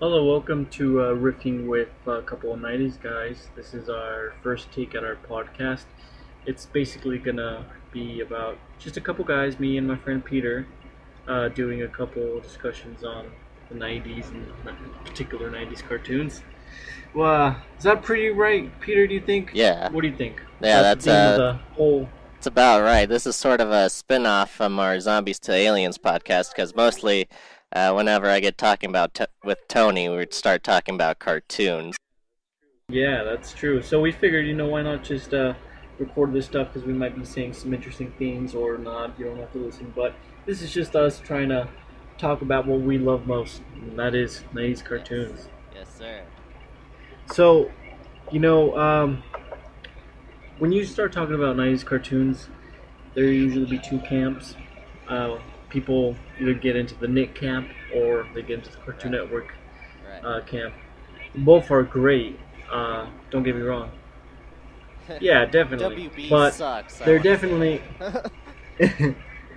Hello, welcome to Riffing with a couple of 90s guys. This is our first take at our podcast. It's basically gonna be about just a couple guys, me and my friend Peter, doing a couple discussions on the 90s and particular 90s cartoons. Well, is that pretty right, Peter, do you think? Yeah. What do you think? Yeah, That's the theme of the whole... It's about right. This is sort of a spin-off from our Zombies to Aliens podcast, because mostly whenever I get talking about with Tony, we would start talking about cartoons. Yeah, that's true. So we figured, why not just record this stuff, because we might be saying some interesting things or not. You don't have to listen. But this is just us trying to talk about what we love most, and that is 90s cartoons. Yes, sir. So, when you start talking about 90s cartoons, there usually be two camps. People either get into the Nick camp or they get into the Cartoon Network camp. Both are great. Don't get me wrong. Yeah, definitely. WB but sucks. They're definitely.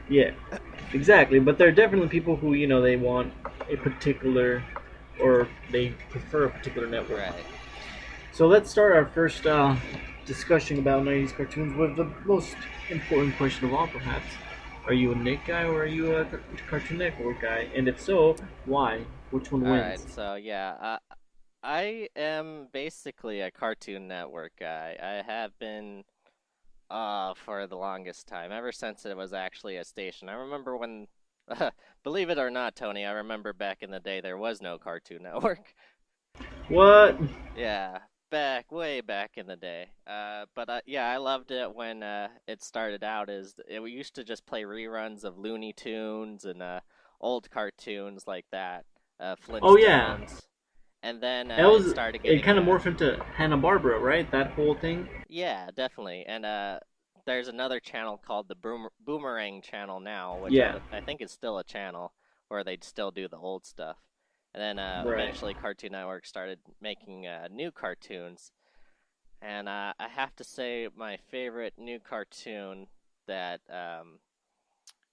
Yeah, exactly. But there are definitely people who they want a particular, or they prefer a particular network. Right. So let's start our first discussion about 90s cartoons with the most important question of all, perhaps. Are you a Nick guy or are you a Cartoon Network guy? And if so, why? Which one wins? Alright, so yeah, I am basically a Cartoon Network guy. I have been for the longest time, ever since it was actually a station. I remember when, believe it or not, Tony, I remember back in the day there was no Cartoon Network. What? Yeah, way back in the day. But yeah, I loved it when it started out. We used to just play reruns of Looney Tunes and old cartoons like that, Flintstones. Oh yeah. And then it started getting. It kind of morphed into Hanna-Barbera, right? That whole thing. Yeah, definitely. And there's another channel called the Boomerang Channel now, which I think is still a channel where they'd still do the old stuff. And then eventually Cartoon Network started making new cartoons. And I have to say my favorite new cartoon that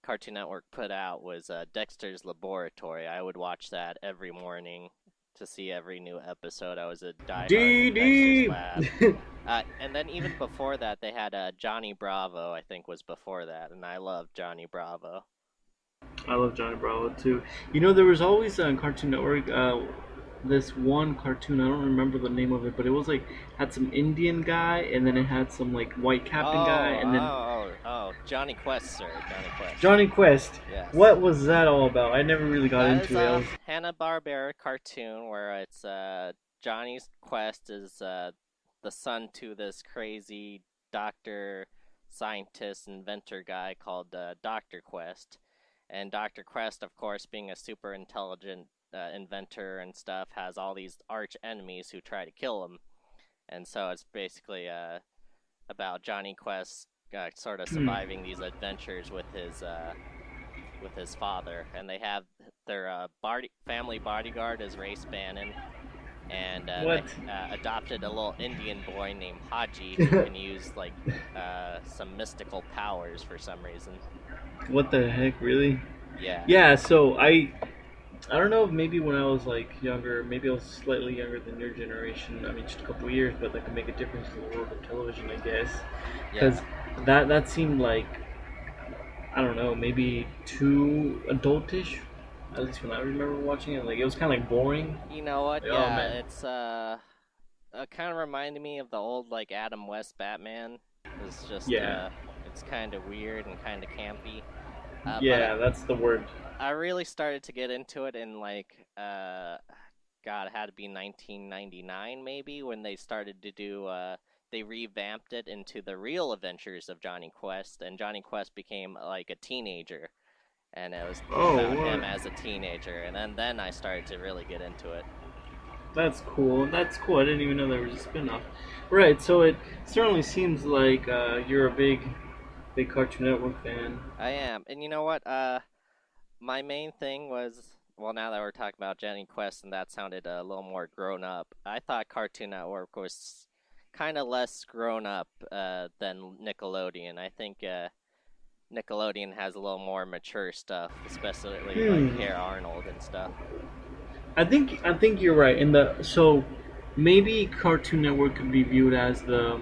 Cartoon Network put out was Dexter's Laboratory. I would watch that every morning to see every new episode. I was a diehard Dexter's Lab. And then even before that, they had Johnny Bravo, I think was before that. And I love Johnny Bravo. I love Johnny Bravo too. There was always on Cartoon Network this one cartoon. I don't remember the name of it, but it was like had some Indian guy, and then it had some like white captain guy, and then Johnny Quest, sir. Johnny Quest. Johnny Quest. Yes. What was that all about? I never really got into it. Hanna-Barbera cartoon where it's Johnny's Quest is the son to this crazy doctor, scientist, inventor guy called Dr. Quest. And Dr. Quest, of course, being a super intelligent inventor and stuff, has all these arch enemies who try to kill him. And so it's basically about Johnny Quest sort of surviving these adventures with his father. And they have their family bodyguard is Ray Spannon. And they adopted a little Indian boy named Haji who can use like some mystical powers for some reason. What the heck, really? Yeah. Yeah, so I don't know, maybe when I was like younger, maybe I was slightly younger than your generation. I mean, just a couple of years, but that could make a difference in the world of television, I guess. Because that seemed like, I don't know, maybe too adultish. At least when I remember watching it, like it was kind of like boring. You know what? Like, yeah, it's kind of reminded me of the old like Adam West Batman. It's just it's kind of weird and kind of campy. That's the word. I really started to get into it in like God, it had to be 1999 maybe when they started to do they revamped it into the real adventures of Johnny Quest, and Johnny Quest became like a teenager, and it was Oh, about what? him as a teenager, and then I started to really get into it. That's cool. That's cool. I didn't even know there was a spin-off. Right. So it certainly seems like you're a big Cartoon Network fan. I am, and you know what? My main thing was, well, now that we're talking about Johnny Quest, and that sounded a little more grown up. I thought Cartoon Network was kind of less grown up than Nickelodeon. I think Nickelodeon has a little more mature stuff, especially like Hmm. Hey Arnold and stuff. I think you're right. So maybe Cartoon Network could be viewed as the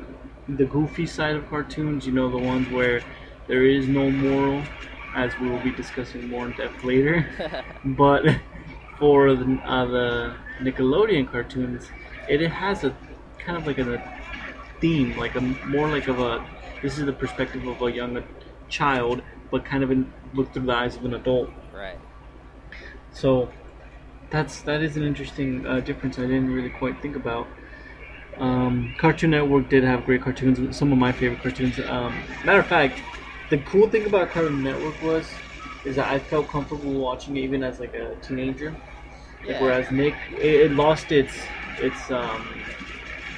goofy side of cartoons. You know, the ones where there is no moral, as we will be discussing more in depth later. But for the Nickelodeon cartoons, it has a kind of like a theme, like a more like of a this is the perspective of a young child, but kind of looked through the eyes of an adult. Right. So that is an interesting difference I didn't really quite think about. Cartoon Network did have great cartoons. Some of my favorite cartoons. Matter of fact, the cool thing about Cartoon Network is that I felt comfortable watching it even as like a teenager. Like Yeah. whereas Nick, it lost its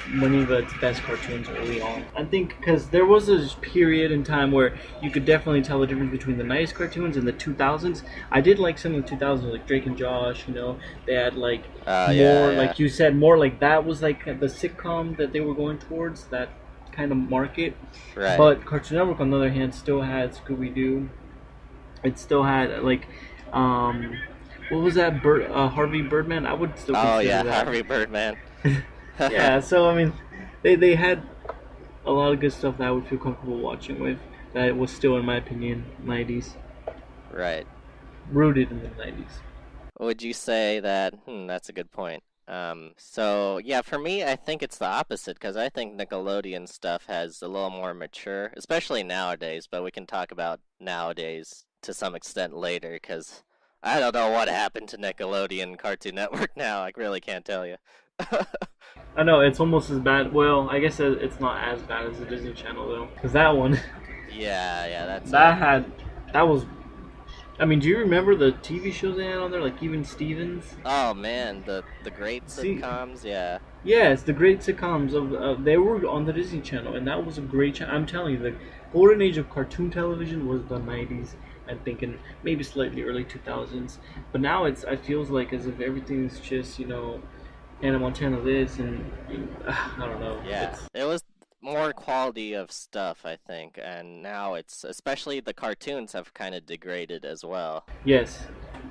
many of its best cartoons early on. I think because there was this period in time where you could definitely tell the difference between the '90s cartoons and the 2000s. I did like some of the 2000s, like Drake and Josh. You know, they had like Yeah, more, yeah. like you said, more like that was like the sitcom that they were going towards, that kind of market. Right. But Cartoon Network, on the other hand, still had Scooby Doo. It still had like, um, what was that? Harvey Birdman. I would still Oh consider yeah, that. Harvey Birdman. Yeah, so I mean, they had a lot of good stuff that I would feel comfortable watching with. That was still, in my opinion, '90s, Right. rooted in the '90s. Would you say that? That's a good point. So yeah, for me, I think it's the opposite because I think Nickelodeon stuff has a little more mature, especially nowadays. But we can talk about nowadays to some extent later because I don't know what happened to Nickelodeon Cartoon Network now. I really can't tell you. I know it's almost as bad. Well, I guess it's not as bad as the Disney Channel though, because that one, Yeah, yeah, that's that had, that was. I mean, do you remember the TV shows they had on there, like even Stevens? Oh man, the great See, sitcoms. Yeah, yes, the great sitcoms of they were on the Disney Channel, and that was a great. I'm telling you, the golden age of cartoon television was the '90s. I'm thinking maybe slightly early 2000s, but now it feels like as if everything's just Hannah Montana this and I don't know. yeah. It's It was more quality of stuff, I think, and now it's especially the cartoons have kind of degraded as well. yes,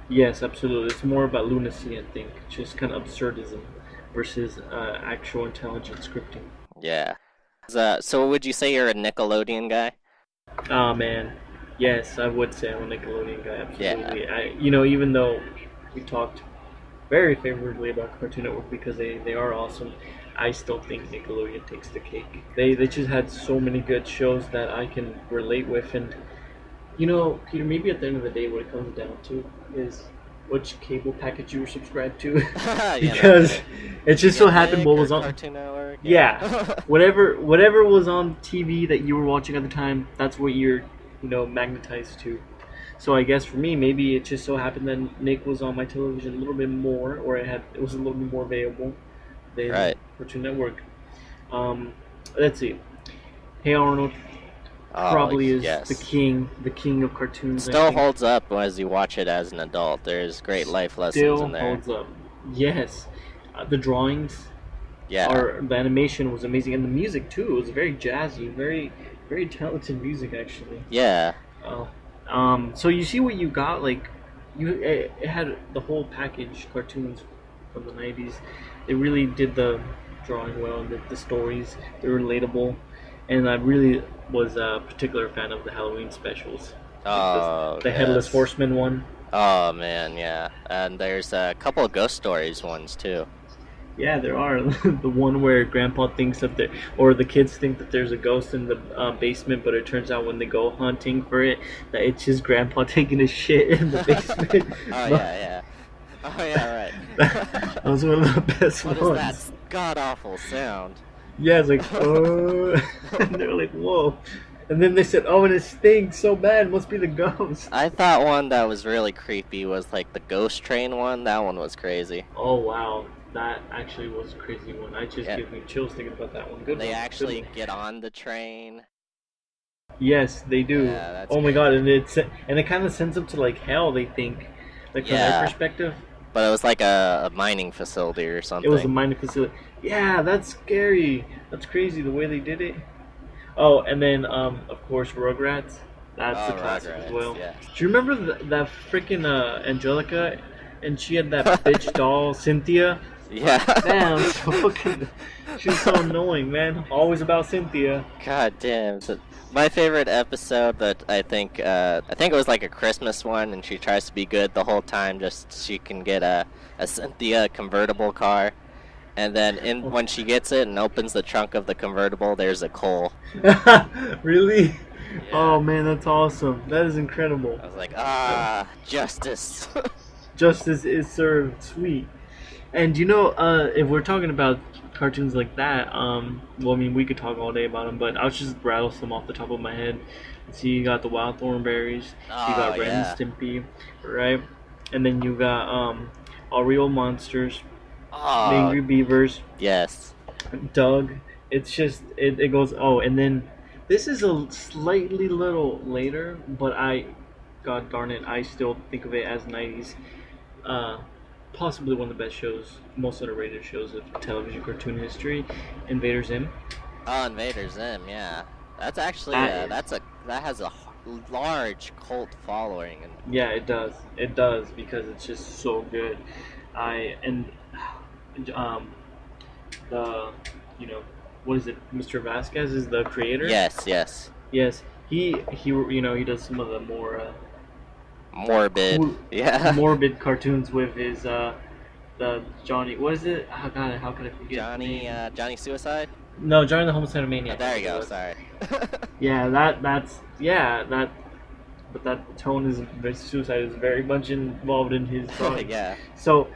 yes, absolutely. It's more about lunacy, I think, just kind of absurdism versus actual intelligent scripting. Yeah. So would you say you're a Nickelodeon guy? Ah man, yes, I would say I'm a Nickelodeon guy. Yeah. Absolutely. Even though we talked very favorably about Cartoon Network because they are awesome, I still think Nickelodeon takes the cake. They just had so many good shows that I can relate with, and Peter, maybe at the end of the day, what it comes down to is which cable package you were subscribed to, Yeah, no because kidding. it Did you just so get happened Nick what or was on. Cartoon Network? Yeah, Yeah. whatever was on TV that you were watching at the time, that's what you're magnetized to. So I guess for me, maybe it just so happened that Nick was on my television a little bit more, or it was a little bit more available than Right. Cartoon Network. Um, let's see. Hey Arnold Oh, probably is yes. the king of cartoons. I Still think holds up as you watch it as an adult. There's great life lessons still in there. holds up. Yes, the drawings Yeah. are the animation was amazing, and the music too. It was very jazzy, very talented music actually. Yeah. Oh, so you see what you got, like it had the whole package cartoons from the '90s. They really did the drawing well, and the stories they were relatable, and I really was a particular fan of the Halloween specials, like Oh, the Headless yes. Horseman one. Oh man, yeah. And there's a couple of ghost stories ones too. Yeah, there are the one where Grandpa thinks that there, or the kids think that there's a ghost in the basement, but it turns out when they go hunting for it, that it's just Grandpa taking a shit in the basement. Oh But yeah, yeah. Oh yeah, right. that was one of the best What is that ones. god awful sound? Yeah, it's like, oh, and they're like, whoa. And then they said, oh, and it stinks so bad, it must be the ghost. I thought one that was really creepy was like the ghost train one. That one was crazy. Oh, wow. That actually was a crazy one. I just Yeah, gives me chills thinking about that one. Good they one. Good actually one. get on the train. Yes, they do. Yeah, that's Oh my god, crazy. and it kind of sends them to like hell, they think. Like from their Yeah, perspective. but it was like a mining facility or It was a something. mining facility. Yeah, that's scary. That's crazy the way they did it. Oh, and then of course Rugrats. That's a Oh, classic as Rugrats, well. yes. Do you remember that freaking Angelica, and she had that bitch doll Cynthia? Yeah. Damn, so fucking. She was so annoying, man. Always about Cynthia. God damn. So my favorite episode that I think it was like a Christmas one, and she tries to be good the whole time just so she can get a Cynthia convertible car. And then when she gets it and opens the trunk of the convertible, there's a coal. Really? Yeah. Oh man, that's awesome. That is incredible. I was like, Uh, justice. Justice is served. Sweet. And if we're talking about cartoons like that, well, I mean, we could talk all day about them, but I'll just rattle some off the top of my head. See, you got the Wild Thornberries, you Oh got Ren and yeah. Stimpy, right? And then you got All Real Monsters, the Oh Angry Beavers, yes. Doug. It's just it goes. Oh, and then this is a slightly little later, but God darn it, I still think of it as '90s. Uh, Possibly one of the best shows, most underrated shows of television cartoon history. Invader Zim. Oh, Invader Zim. Yeah. That's actually That is. that has a large cult following and Yeah, it does. It does because it's just so good. I and um the you know what is it? Mr. Vasquez is the creator. yes, yes. Yes, he does some of the more Morbid. cool, Yeah. morbid cartoons with his the Johnny. What is it? Oh, God, how could I forget his name? Johnny Suicide? No, Johnny the Homicidal Oh, Maniac. I there you think it go. was. Sorry. Yeah, that's yeah that. But that tone is suicide is very much involved in his drawings. Yeah. So,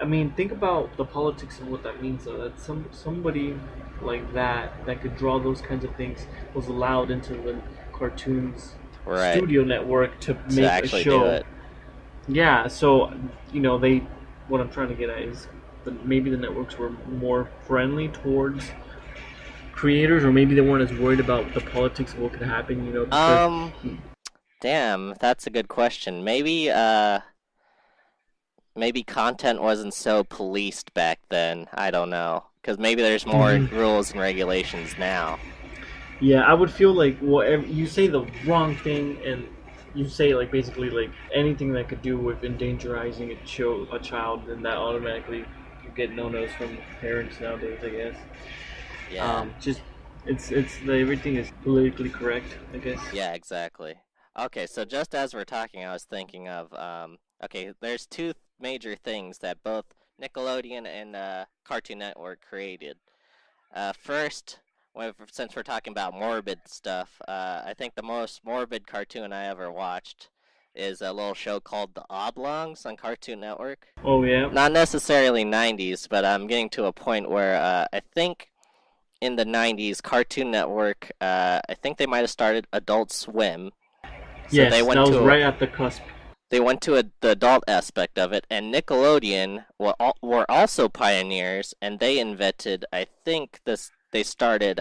I mean, think about the politics of what that means. Though that somebody like that could draw those kinds of things was allowed into the cartoons Right. studio network to To make a actually do show. it. Yeah, so they. What I'm trying to get at is that maybe the networks were more friendly towards creators, or maybe they weren't as worried about the politics of what could happen. Because Um. Damn, that's a good question. Maybe content wasn't so policed back then. I don't know. Because maybe there's more rules and regulations now. yeah, I would feel like whatever you say the wrong thing, and you say like basically like anything that could do with endangerizing a child, then that automatically you get no-nos from parents nowadays. I guess. Yeah. Just everything is politically correct. I guess. Yeah, exactly. Okay, so just as we're talking, I was thinking of okay, there's two major things that both Nickelodeon and Cartoon Network created. First, since we're talking about morbid stuff, I think the most morbid cartoon I ever watched is a little show called The Oblongs on Cartoon Network. Oh yeah. Not necessarily 90s, but I'm getting to a point where I think in the 90s, Cartoon Network, I think they might have started Adult Swim. So Yes, that was right at the cusp. they went to the adult aspect of it, and Nickelodeon were also pioneers, and they invented, I think they started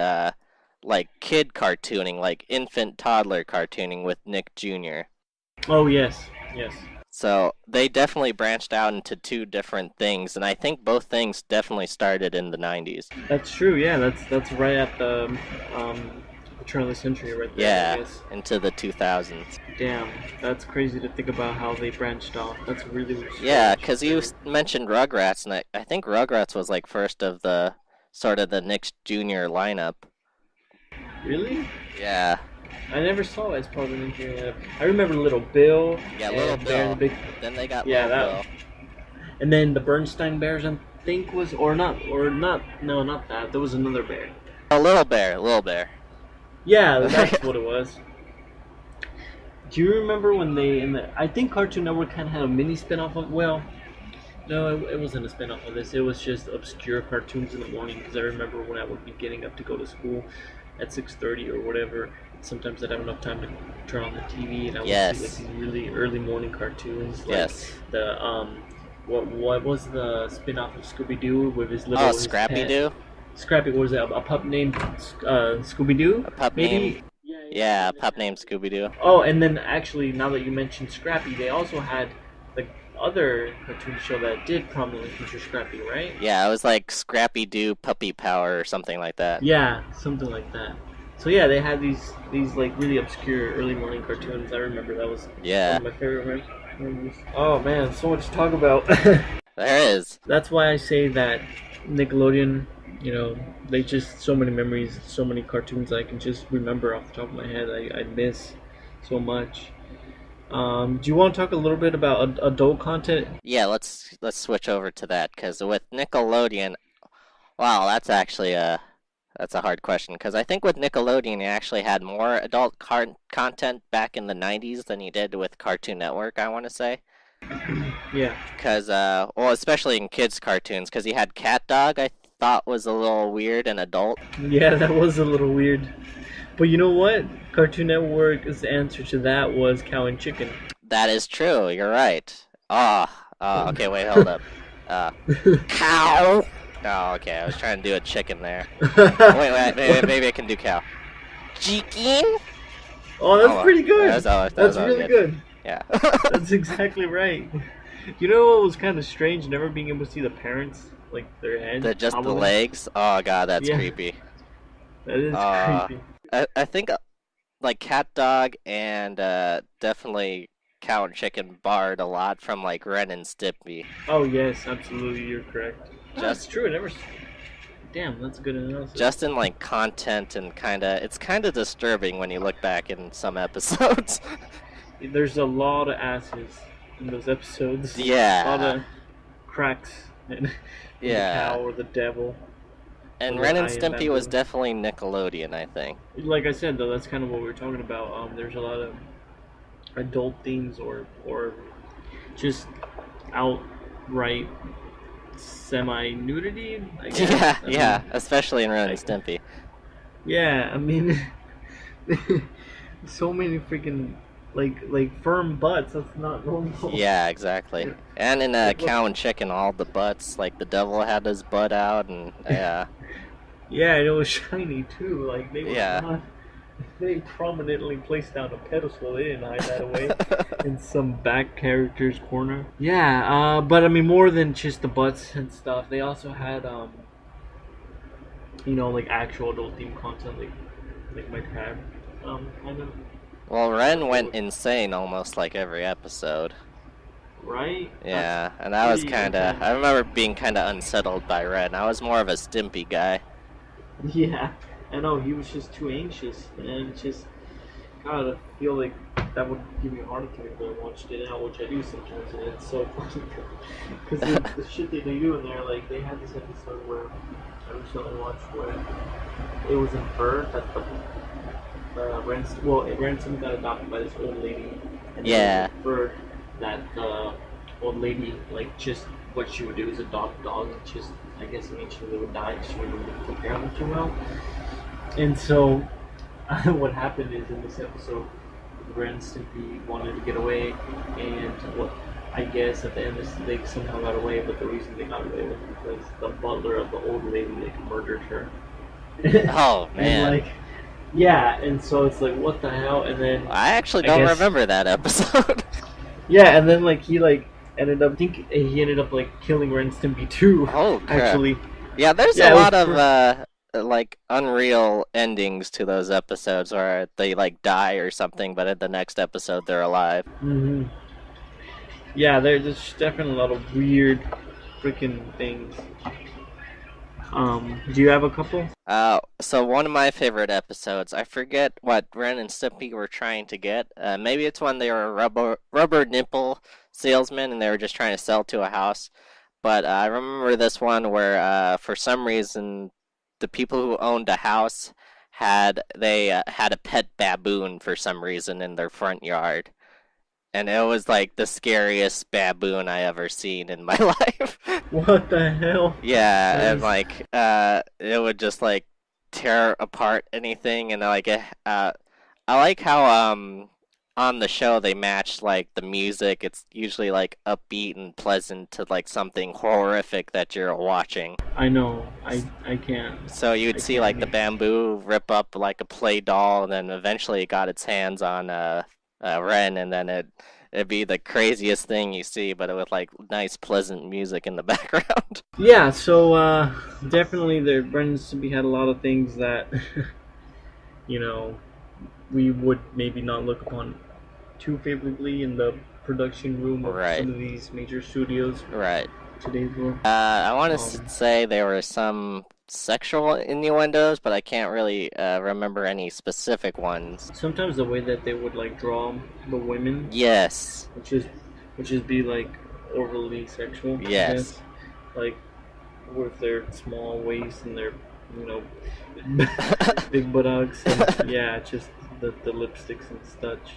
like kid cartooning, like infant toddler cartooning with Nick Jr. Oh yes, yes. So they definitely branched out into two different things, and I think both things definitely started in the 90s. That's true. Yeah, that's right at the turn of the century, right there. I Yeah, guess. into the 2000s. Damn, that's crazy to think about how they branched off. That's really Yeah, strange. because you mentioned Rugrats, and I think Rugrats was like first of the sort of the Nick Jr. lineup. Really? Yeah, I never saw it as part of the Ninja. I remember Little Bill yeah, Little and Bear the Bill. Big. Then they got Yeah, Little that. Bill. And then the Bernstein Bears, I think was or not. No, not that. There was another bear. Oh, Little Bear, Little Bear. Yeah, that's what it was. Do you remember when I think Cartoon Network kind of had a mini spin-off of, well, No, it wasn't a spin-off of this. It was just obscure cartoons in the morning. Because I remember when I would be getting up to go to school at 6:30 or whatever. Sometimes I'd have enough time to turn on the TV, and I would see like Yes. these really early morning cartoons, like Yes. the what was the spin-off of Scooby Doo with Oh, his Scrappy pet Doo? Scrappy? What was it? A pup named Scooby Doo, A pup named, maybe. Yeah, yeah, yeah, a and then pup named Scooby Doo. oh, and then actually, now that you mentioned Scrappy, they also had the other cartoon show that did prominently feature Scrappy, right? Yeah, it was like Scrappy Doo Puppy Power or something like that. Yeah, something like that. So yeah, they had these like really obscure early morning cartoons. I remember that was one Yeah, of my favorite memories. Oh man, so much to talk about. there is. That's why I say that Nickelodeon, they just so many memories, so many cartoons I can just remember off the top of my head. I miss so much. Do you want to talk a little bit about adult content? Yeah, let's switch over to that because with Nickelodeon, wow, that's a hard question because I think with Nickelodeon you actually had more adult content back in the 90s than you did with Cartoon Network, I want to say. Yeah, Because well, especially in kids cartoons because you had Cat Dog I thought was a little weird and adult. yeah, that was a little weird. But you know what? Cartoon Network's answer to that was Cow and Chicken. That is true. You're right. Okay, wait, hold up. Uh, Cow. Oh, okay. I was trying to do a chicken there. Wait, maybe I can do cow. Chicken? Oh, Oh, that's well. pretty good. That That's was all really good. good. Yeah. That's exactly right. You know what was kind of strange? Never being able to see the parents, like their head, Just the probably. legs. Oh god, that's Yeah, creepy. that is Uh, creepy. I think like cat dog and definitely cow and chicken barred a lot from like Ren and Stimpy. Oh yes, absolutely, you're correct. Oh, that's Just true. I never. Damn, that's a good analysis. just in like content and it's kind of disturbing when you look back in some episodes. There's a lot of asses in those episodes. A lot Yeah. of cracks in the Yeah. cow or the devil or And the Ren and I am Stimpy was bamboo. definitely Nickelodeon, I think. Like I said, though, that's kind of what we were talking about. There's a lot of adult themes or just outright semi nudity, I guess. Yeah, I mean, yeah, especially in Ren and like, Stimpy. yeah, I mean, so many freaking like firm butts. That's not normal. Yeah, exactly. And in Like what? Cow and Chicken, all the butts, like the devil had his butt out, and yeah, Yeah, and it was shiny too. Like they were yeah. not. They prominently placed down a pedestal. They didn't hide that away in some back character's corner. Yeah, but I mean, more than just the butts and stuff, they also had like actual adult theme content, like my tab, kind of. Well, But Ren they went would, insane almost like every episode. right? That's Yeah, and that was pretty kinda. intense. I remember being kinda unsettled by Ren. I was more of a Stimpy guy. Yeah, I know he was just too anxious, and it's just God, I feel like that would give me a heart attack if I watched it out, which I do sometimes, and it's so funny because the shit that they do in there, like they had this episode where I recently watched where it was inferred that Ransom got adopted by this old lady, and it was Yeah, inferred that the old lady, like, just what she would do is adopt dogs, and just I guess eventually they would die because she wouldn't really take care of them too well. And so, what happened is in this episode, Ren simply wanted to get away, and what I guess at the end they somehow got away, but the reason they got away was because the butler of the old lady like murdered her. oh And man. like, yeah, and so it's like, what the hell? And then I actually I don't guess, remember that episode. yeah, and then like he like ended up, I think he ended up like killing Ren Stimpy too. Oh crap. Actually, Yeah, there's a yeah, it was lot of for. like unreal endings to those episodes where they like die or something, but in the next episode they're alive. Hmm. Yeah, there's definitely a lot of weird freaking things. Do you have a couple? So one of my favorite episodes, I forget what Ren and Stimpy were trying to get. Maybe it's when they were rubber nipple salesmen and they were just trying to sell to a house. But I remember this one where, for some reason, the people who owned a house had a pet baboon for some reason in their front yard, and it was like the scariest baboon I ever seen in my life. What the hell? That Yeah, and is. like it would just like tear apart anything, and I like how on the show they match like the music. It's usually like upbeat and pleasant to like something horrific that you're watching. I know. I can't. So you'd I see can't like the be. bamboo rip up like a play doll, and then eventually it got its hands on Ren, and then it'd be the craziest thing you see, but with like nice pleasant music in the background. Yeah. So definitely, there Brendan's to be had a lot of things that you know we would maybe not look upon too favorably in the production room of Right, some of these major studios right. today's world. I want to Um, say there were some sexual innuendos, but I can't really remember any specific ones. Sometimes the way that they would like draw the women, Yes, which is be like overly sexual, I yes. guess, like with their small waist and their you know big buttocks and yeah, just the lipsticks and such.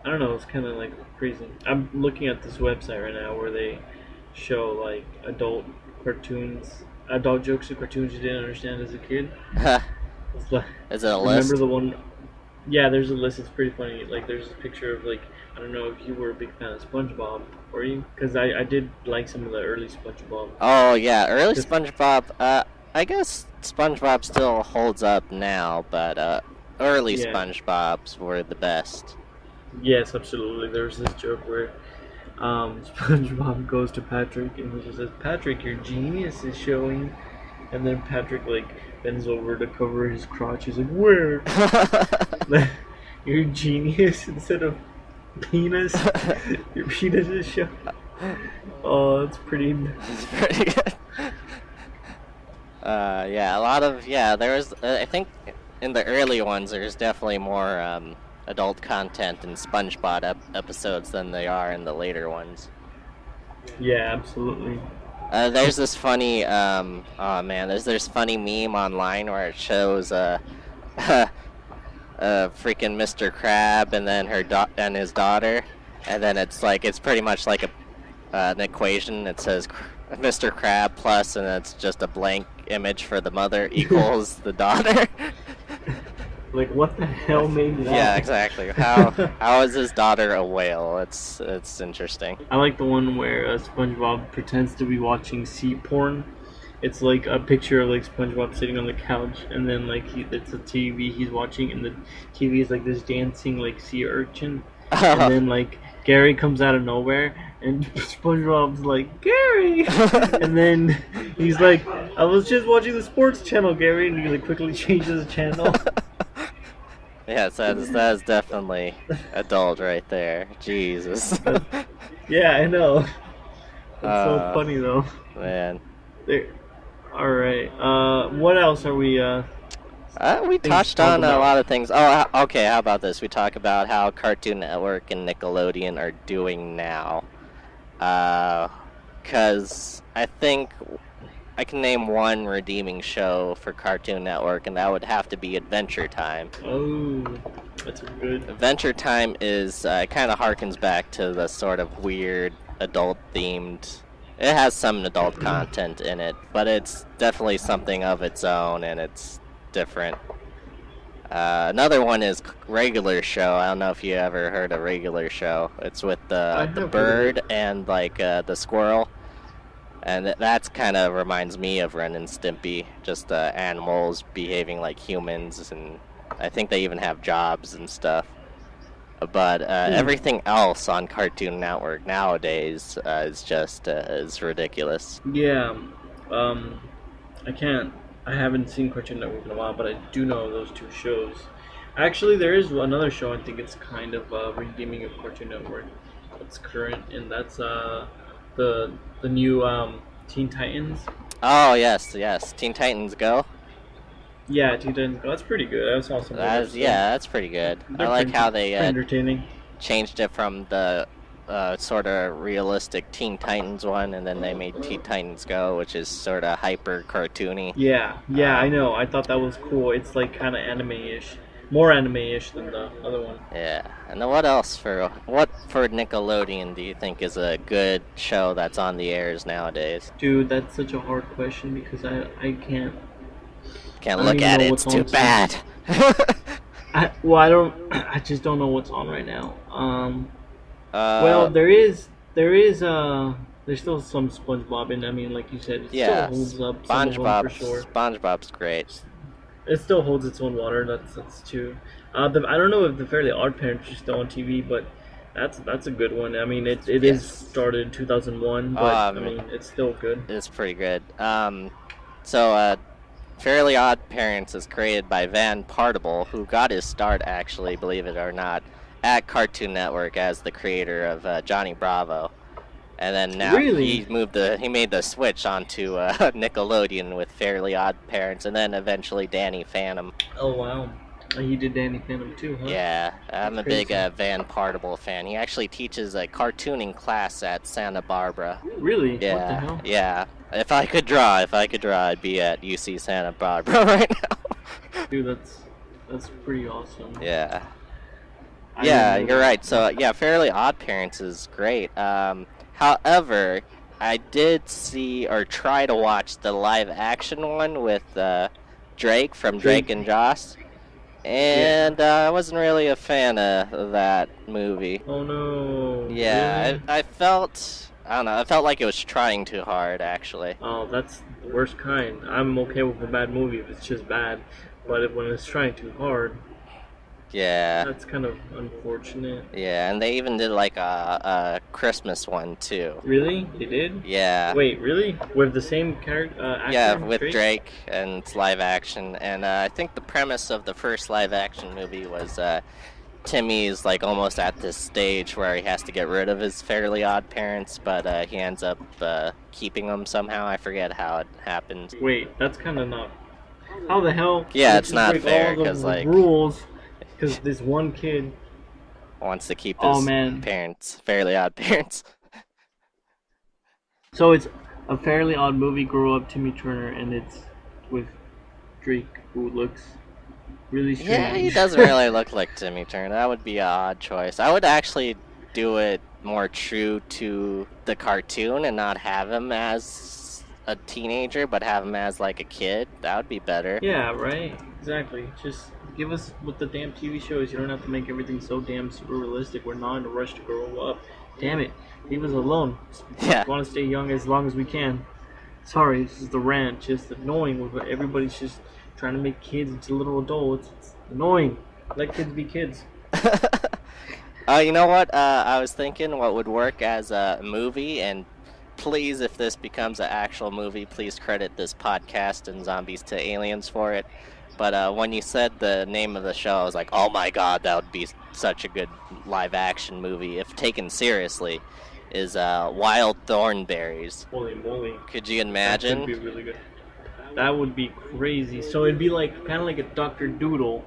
I don't know. It's kind of like crazy. I'm looking at this website right now where they show like cartoons, adult jokes or cartoons you didn't understand as a kid. It's like, Is it a remember list? the one? Yeah, there's a list. It's pretty funny. Like there's a picture of like I don't know if you were a big fan of SpongeBob, were you? Because I did like some of the early SpongeBob. Oh yeah, early Just SpongeBob. I guess SpongeBob still holds up now, but early yeah, SpongeBob's were the best. yes, absolutely. There's this joke where SpongeBob goes to Patrick and he just says, "Patrick, your genius is showing." And then Patrick like bends over to cover his crotch. He's like, "Where? Your genius instead of penis. Your penis is showing." Oh, that's pretty. It's pretty good. Yeah, a lot of yeah. There was I think in the early ones there's definitely more adult content in SpongeBob episodes than they are in the later ones. Yeah, absolutely. There's this funny oh man, there's funny meme online where it shows freaking Mr. Crab and then and his daughter, and then it's pretty much like an equation. It says Mr. Crab plus, and it's just a blank image for the mother equals the daughter. Like, what the hell made Yeah, that? exactly. How is his daughter a whale? It's interesting. I like the one where SpongeBob pretends to be watching sea porn. It's like a picture of like SpongeBob sitting on the couch, and then like it's a TV he's watching, and the TV is like this dancing like sea urchin, and then like Gary comes out of nowhere, and SpongeBob's like Gary, and then he's like, "I was just watching the sports channel, Gary," and he like quickly changes the channel. Yes, that's definitely adult right there. Jesus. But, yeah, I know. It's so uh, funny though. man. There. All right. What else are we We things to touched talk on a about? lot of things. Oh, okay. How about this? We talk about how Cartoon Network and Nickelodeon are doing now. Uh, 'Cause I think I can name one redeeming show for Cartoon Network, and that would have to be Adventure Time. Oh, that's good. Adventure Time is kind of harkens back to the sort of weird adult themed. It has some adult content in it, but it's definitely something of its own, and it's different. Another one is Regular Show. I don't know if you ever heard of Regular Show. It's with I the have heard of it. bird and like the squirrel, and that's kind of reminds me of Ren and Stimpy. Just animals behaving like humans, and I think they even have jobs and stuff. But Hmm. everything else on Cartoon Network nowadays is just is ridiculous. Yeah. Um, I can't. I haven't seen Cartoon Network in a while, but I do know those two shows. Actually, there is another show I think it's kind of redeeming of Cartoon Network. That's current, and that's the new Teen Titans. Oh yes, yes, Teen Titans Go. Yeah, Teen Titans Go. That's pretty good. I saw some of their That's stuff. yeah, that's pretty good. I They're like how they pretty entertaining. changed it from the sort of realistic Teen Titans one, and then they made Teen Titans Go, which is sort of hyper cartoony. Yeah, yeah, I Um, know. I thought that was cool. It's like kind of anime-ish. more anime-ish than the other one. Yeah. And then what for Nickelodeon do you think is a good show that's on the airs nowadays? Dude, that's such a hard question because I can't. Can't I don't look even at know it, what's it's too on. bad. I don't. I just don't know what's on right now. Well, uh, there's still some SpongeBob, and I mean, like you said, it still yeah, holds up. Some of them for sure. SpongeBob's great. It still holds its own water. That's true. I don't know if the Fairly Odd Parents are still on TV, but that's a good one. I mean, it is Yes. started in 2001, but I mean, it's still good. It's pretty good. So Fairly Odd Parents is created by Van Partible, who got his start, actually, believe it or not, at Cartoon Network as the creator of Johnny Bravo. And then now Really? he made the switch onto Nickelodeon with Fairly Odd Parents, and then eventually Danny Phantom. Oh wow, he did Danny Phantom too, huh? Yeah, I'm That's a big crazy. Van Partible fan. He actually teaches a cartooning class at Santa Barbara. Really? What the Yeah, hell? yeah. If I could draw, I'd be at UC Santa Barbara right now. Dude, that's pretty awesome. Yeah. I Yeah, didn't know you're that. right. So yeah, Fairly Odd Parents is great. However, I did see or try to watch the live action one with Drake from Drake and Josh, and I wasn't really a fan of that movie. Oh no. Yeah, Really? I felt, I don't know, I felt like it was trying too hard, actually. Oh, that's the worst kind. I'm okay with a bad movie if it's just bad, but when it's trying too hard, Yeah, that's kind of unfortunate. yeah, and they even did like a Christmas one too. Really? They did? Yeah. Wait, really? With the same character, actor? Yeah, with Drake, and it's live action. And I think the premise of the first live action movie was Timmy's like almost at this stage where he has to get rid of his Fairly Odd Parents, but he ends up keeping them somehow. I forget how it happened. Wait, that's kind of not. How the hell? Yeah, they it's just not break fair, all the 'cause, like- rules. Because this one kid. Wants to keep Oh, his man. parents, Fairly Odd Parents. So it's a Fairly Odd movie. Grow Up, Timmy Turner, and it's with Drake, who looks really strange. Yeah, he doesn't really look like Timmy Turner. That would be an odd choice. I would actually do it more true to the cartoon and not have him as a teenager, but have him as like a kid. That would be better. Yeah, right. Exactly. Just give us with the damn TV shows. You don't have to make everything so damn super realistic. We're not in a rush to grow up. Damn it. Leave us alone. Yeah. We want to stay young as long as we can. Sorry, this is the rant. Just annoying with everybody's just trying to make kids into little adults. It's annoying. Let kids be kids. You know what? I was thinking what would work as a movie, and please, if this becomes an actual movie, please credit this podcast and Zombies to Aliens for it. But when you said the name of the show, I was like, oh my god, that would be such a good live-action movie, if taken seriously, is Wild Thornberries. Holy moly. Could you That imagine? would be really good. That would be crazy. So it'd be like kind of like a Dr. Doodle.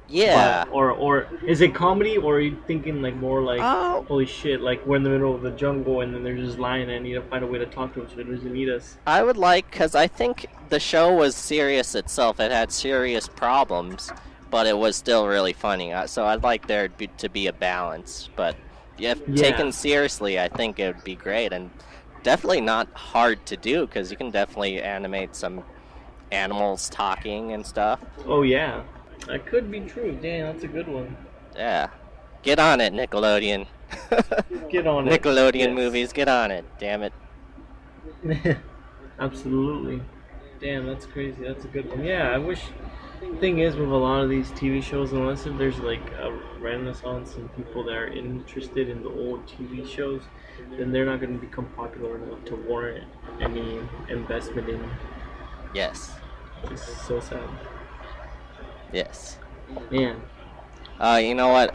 Yeah. But, or is it comedy, or are you thinking like more like Oh. holy shit, like we're in the middle of the jungle and then there's this lion and I need to find a way to talk to him so he doesn't eat us. I would like, because I think the show was serious itself. It had serious problems, but it was still really funny. So I'd like there to be a balance. But if Yeah. taken seriously, I think it would be great. And definitely not hard to do, because you can definitely animate some animals talking and stuff. Oh yeah, that could be true. Damn, that's a good one. Yeah. Get on it, Nickelodeon. Get on it. Nickelodeon Yes. movies, get on it. Damn it. Absolutely. Damn, that's crazy. That's a good one. Yeah, I wish. Thing is, with a lot of these TV shows, unless if there's like a renaissance and people that are interested in the old TV shows, then they're not going to become popular enough to warrant any investment in. Yes. It's so sad. Yes. Man. You know what?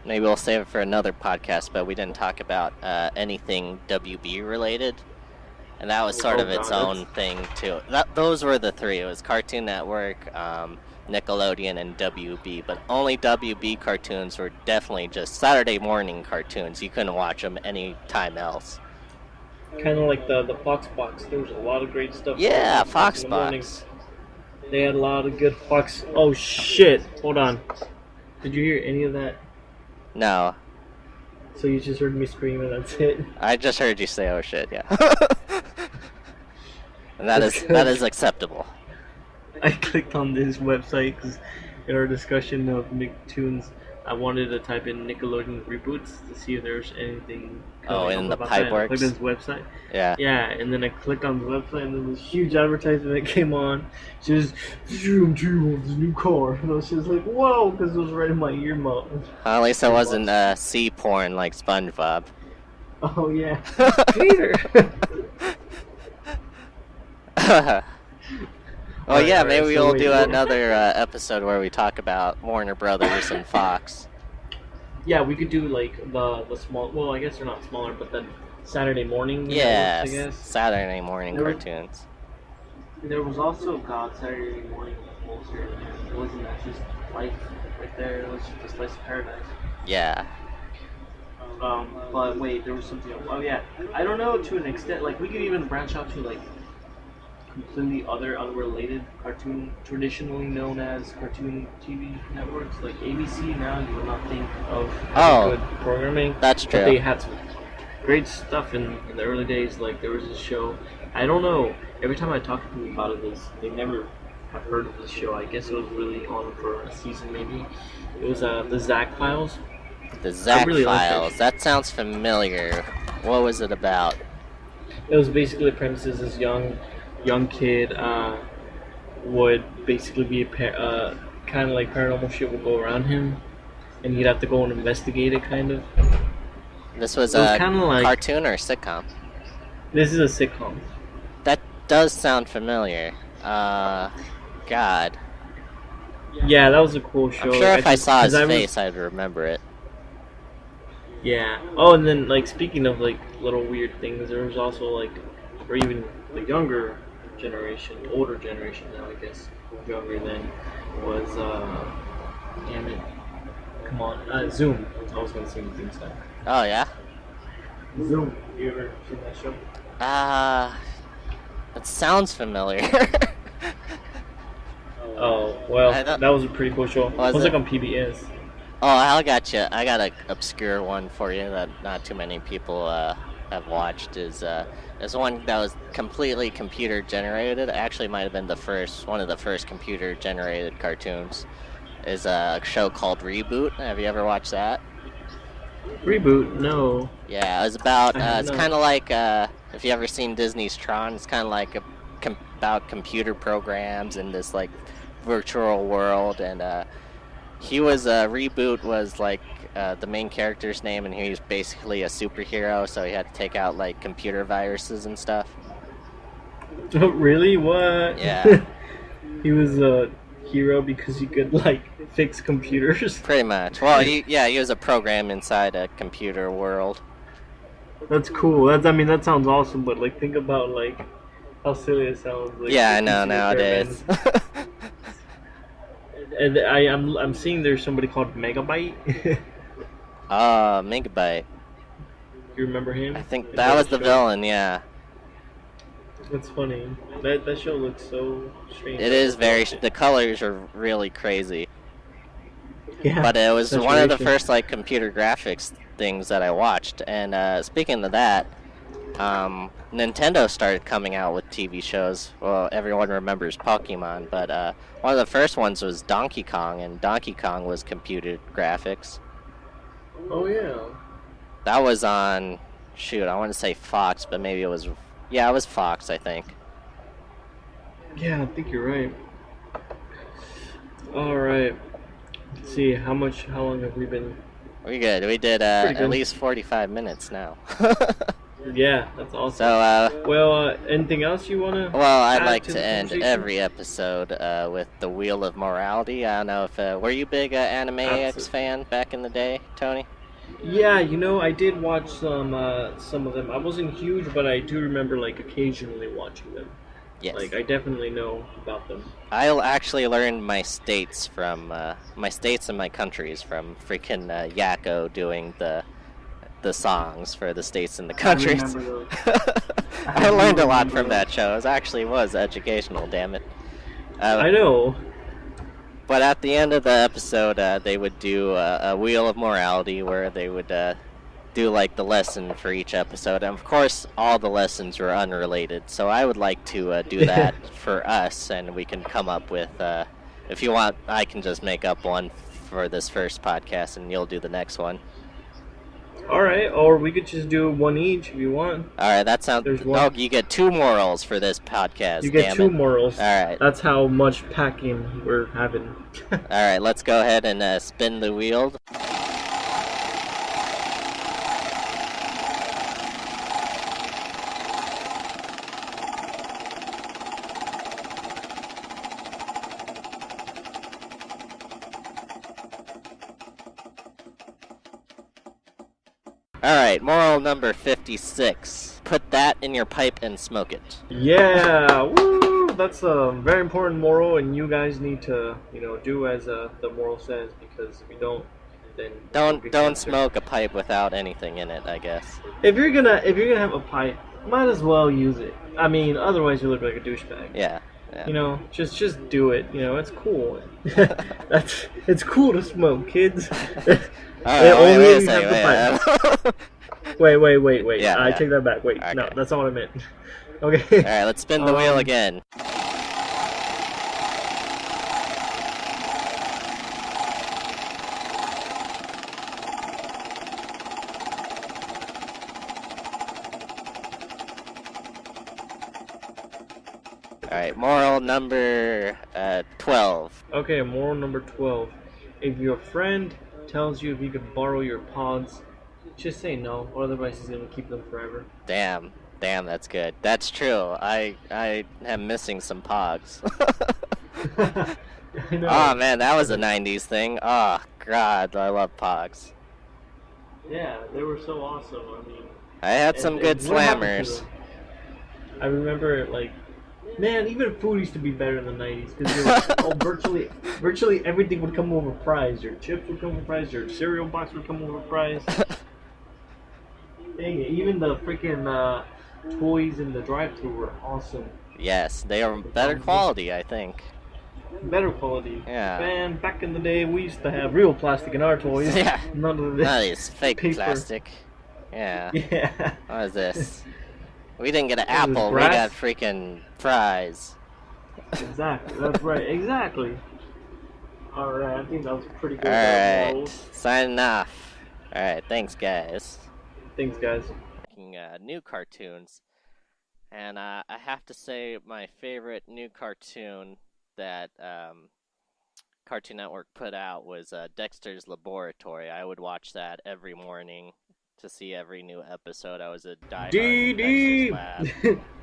Maybe we'll save it for another podcast, but we didn't talk about anything WB related. And that was sort of its own thing, too. Those were the three. It was Cartoon Network, Nickelodeon, and WB. But only WB cartoons were definitely just Saturday morning cartoons. You couldn't watch them any time else. Kind of like the Fox Box. There was a lot of great stuff. Yeah, on Fox in the morning. Box. They had a lot of good Fox. Oh shit! Hold on. Did you hear any of that? No. So you just heard me scream and that's it? I just heard you say, "Oh shit," yeah. And that is acceptable. I clicked on this website because in our discussion of Nicktoons, I wanted to type in Nickelodeon reboots to see if there's anything. Oh, in the about pipe that. works. I clicked on this website. Yeah. Yeah, and then I clicked on the website, and then this huge advertisement came on. Just dream of the new car, and I was just like, "Whoa!" Because it was right in my earmuff. At least it wasn't sea porn like SpongeBob. Oh yeah, Peter. Well, yeah, Alright, maybe so we'll wait, do what? another episode where we talk about Warner Brothers and Fox. Yeah, we could do like the small. Well, I guess they're not smaller, but then Saturday morning. Yes, I guess. Saturday morning There was- cartoons. There was also God Saturday morning closer. It wasn't that just life right there. It was just Slice of Paradise. Yeah. But wait, there was something else. Oh yeah, I don't know to an extent. Like we could even branch out to like completely other unrelated cartoon, traditionally known as cartoon TV networks, like ABC. Now you would not think of good programming. That's But true. they had some great stuff in the early days. Like there was this show. I don't know. Every time I talk to people about it, they never have heard of this show. I guess it was really on for a season, maybe. It was the Zack Files. The Zack really liked Files. That sounds familiar. What was it about? It was basically the premises. This young kid would basically be kind of like paranormal shit would go around him, and he'd have to go and investigate it. Kind of. This was It a was kinda like- cartoon or sitcom? This is a sitcom. That does sound familiar. God. Yeah, that was a cool show. I'm sure if I saw his 'cause I was- face, I'd remember it. Yeah. Oh, and then like speaking of like little weird things, there was also like, or even the younger generation, older generation now, I guess, younger than was. Damn it! Come on, Zoom. I was gonna say Zoom stuff. Oh, yeah? Zoom. You ever seen that show? That sounds familiar. Oh well, I don't- that was a pretty cool show. Was it was it? like on PBS. Oh, I got you. I got an obscure one for you that not too many people have watched. Is one that was completely computer generated. Actually, might have been one of the first computer generated cartoons. Is a show called Reboot. Have you ever watched that? Reboot? No. Yeah, it was about. I have It's not. kind of like if you ever seen Disney's Tron. It's kind of like about computer programs in this like virtual world, and Reboot was like the main character's name, and he was basically a superhero, so he had to take out like computer viruses and stuff. Oh, really? What? Yeah. He was a hero because he could like fix computers. Pretty much. Well, he was a program inside a computer world. That's cool. I mean, that sounds awesome. But like, think about like how silly it sounds. Like, Yeah, I you know see nowadays. And I'm seeing there's somebody called Megabyte. Megabyte. You remember him? I think Is that was a the show? villain. Yeah. That's funny. That show looks so strange. It is the colors are really crazy. Yeah. But it was one of the saturation. first like computer graphics things that I watched. And speaking of that, Nintendo started coming out with TV shows. Well, everyone remembers Pokemon, but one of the first ones was Donkey Kong, and Donkey Kong was computer graphics. Oh yeah. That was on, shoot, I want to say Fox, but maybe it was Fox, I think. Yeah, I think you're right. All right. Let's see how long have we been? We good. We did Pretty good. at least 45 minutes now. Yeah, that's awesome. So, Well, anything else you wanna? well, I'd add like to to the end conversation? every episode with the Wheel of Morality. I don't know if were you a big Anime X fan back in the day, Tony? Yeah, I did watch some of them. I wasn't huge, but I do remember like occasionally watching them. Yes. Like I definitely know about them. I actually learned my states and my countries from freaking Yakko doing the songs for the states and the countries. I remember those. I learned a lot from that show. It was educational, damn it. Uh, I know. but at the end of the episode, they would do a wheel of morality where they would do like the lesson for each episode. And of course, all the lessons were unrelated. So I would like to do that for us, and we can come up with. If you want, I can just make up one for this first podcast, and you'll do the next one. All right, or we could just do one each if you want. All right, that sounds. There's No, one. you get 2 morals for this podcast. You get damn 2 it. morals. All right. That's how much packing we're having. All right, let's go ahead and spin the wheel. Alright, moral number 56. Put that in your pipe and smoke it. Yeah, woo! That's a very important moral, and you guys need to, do as the moral says, because if you don't, then Don't smoke a pipe without anything in it, I guess. If you're gonna have a pipe, might as well use it. I mean, otherwise you look like a douchebag. Yeah. Just do it. It's cool. It's cool to smoke, kids. Alright, wait a second. Wait. Yeah, I yeah. take that back. Wait, Okay. no, that's not what I meant. Okay. Alright, let's spin the wheel again. Alright, moral number 12. Okay, moral number 12. If your friend tells you if you could borrow your pods, just say no, otherwise he's gonna keep them forever. Damn, that's good. That's true. I am missing some pogs. I know. Oh man, that was a 90s thing. Oh god, I love pogs. Yeah, they were so awesome. I mean, I had some good what happened to slammers. them? I remember, man, even food used to be better in the 90s because virtually everything would come overpriced. Your chips would come overpriced. Your cereal box would come overpriced. Dang it, even the freaking toys in the drive-thru were awesome. Yes, they are better quality, I think. Better quality. Yeah. Man, back in the day, we used to have real plastic in our toys. Yeah. None of this. None of these fake paper. plastic. Yeah. Yeah. What is this? We didn't get an What is this, apple, we grass? got freaking fries. Exactly. That's right. Exactly. All right. I think that was pretty good. Alright, signing off. Alright, thanks guys. Thanks, guys. Making new cartoons. And I have to say, my favorite new cartoon that Cartoon Network put out was Dexter's Laboratory. I would watch that every morning to see every new episode. I was a diehard Dexter's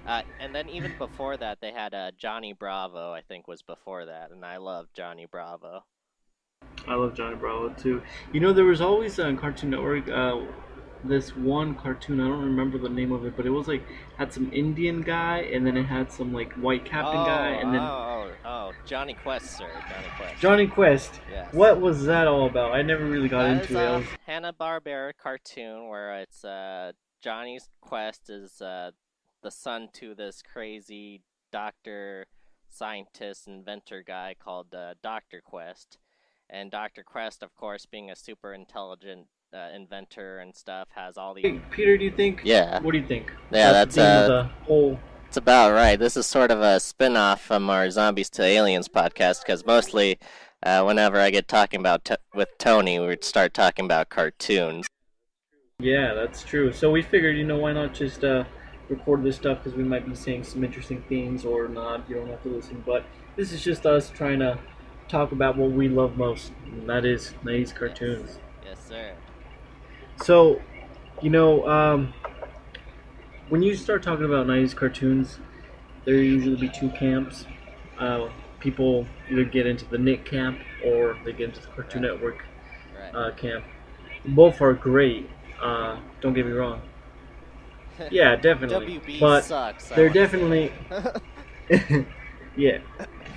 Lab. And then even before that, they had Johnny Bravo, I think was before that, and I love Johnny Bravo. I love Johnny Bravo too. There was always on Cartoon Network this one cartoon. I don't remember the name of it, but it was had some Indian guy, and then it had some white captain guy, and then Johnny Quest, sir. Johnny Quest. Johnny Quest. Yes. What was that all about? I never really got That into it. is a Hanna-Barbera cartoon where it's Johnny's Quest is the son to this crazy doctor, scientist, inventor guy called Dr. Quest. And Dr. Quest, of course, being a super intelligent inventor and stuff, has all these... Hey, Peter, do you think? Yeah. What do you think? Yeah, that's the theme of the whole... It's about right. This is sort of a spin-off from our Zombies to Aliens podcast, because mostly whenever I get talking about with Tony, we would start talking about cartoons. Yeah, that's true. So we figured, why not just record this stuff, because we might be saying some interesting things or not. You don't have to listen. But this is just us trying to talk about what we love most, and that is 90s cartoons. Yes, sir. So, when you start talking about 90s cartoons, there usually be 2 camps. People either get into the Nick camp or they get into the Cartoon Network camp. Both are great. Don't get me wrong. Yeah, definitely. WB but sucks. they're definitely... Yeah,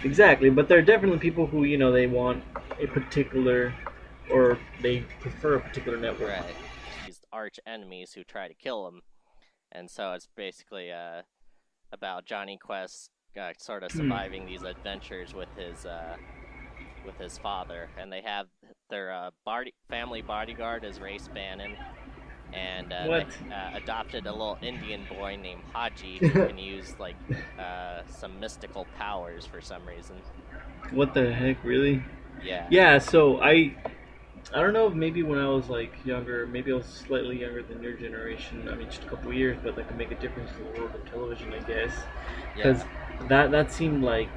exactly. But there are definitely people who, they want a particular... or they prefer a particular network. Right. These arch enemies who try to kill him. And so it's basically about Johnny Quest sort of Hmm. surviving these adventures with his father, and they have their family bodyguard is Race Bannon, and they What? adopted a little Indian boy named Haji who can use like some mystical powers for some reason. What the heck, really? Yeah, Yeah. So I don't know. Maybe when I was like younger, maybe I was slightly younger than your generation. I mean, just a couple years, but that could make a difference in the world of television, I guess. Because yeah. that seemed like,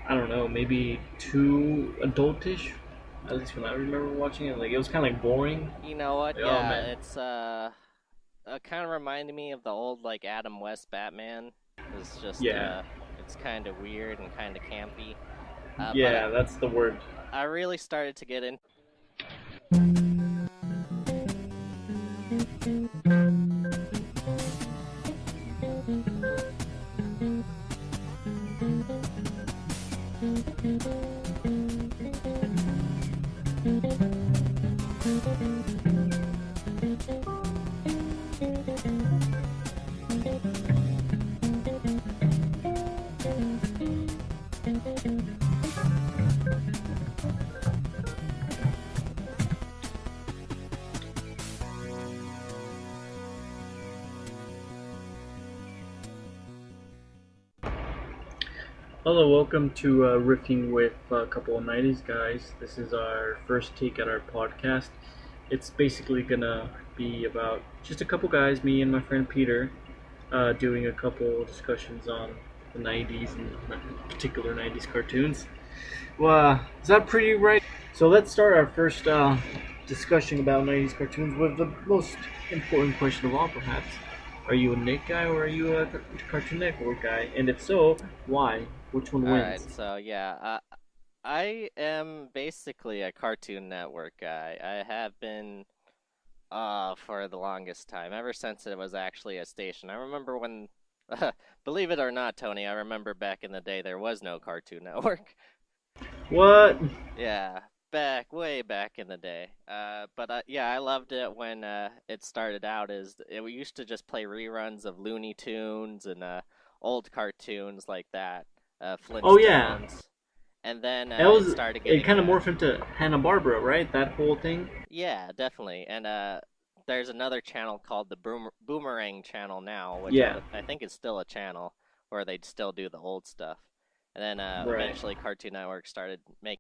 I don't know, maybe too adultish. At least when I remember watching it, like it was kind of like boring. You know what? Like, oh Yeah, man, it's kind of reminded me of the old like Adam West Batman. It's just yeah, it's kind of weird and kind of campy. But yeah, that's the word. I really started to get in. Hello, welcome to Riffing with a couple of 90s guys. This is our first take at our podcast. It's basically gonna be about just a couple guys, me and my friend Peter, doing a couple discussions on the 90s and particular 90s cartoons. Well, is that pretty right? So let's start our first discussion about 90s cartoons with the most important question of all, perhaps. Are you a Nick guy or are you a Cartoon Network guy? And if so, why? Which one All right, wins? so yeah, I am basically a Cartoon Network guy. I have been for the longest time, ever since it was actually a station. I remember when, believe it or not, Tony, I remember back in the day there was no Cartoon Network. What? Yeah, way back in the day. But yeah, I loved it when it started out. We used to just play reruns of Looney Tunes and old cartoons like that, Oh yeah, Flintstones, and then that it was started it. getting Kind of morphed into Hanna Barbera, right? That whole thing. yeah, definitely. And there's another channel called the Boomerang channel now, which Yeah, I think is still a channel where they'd still do the old stuff. And then right. eventually Cartoon Network started making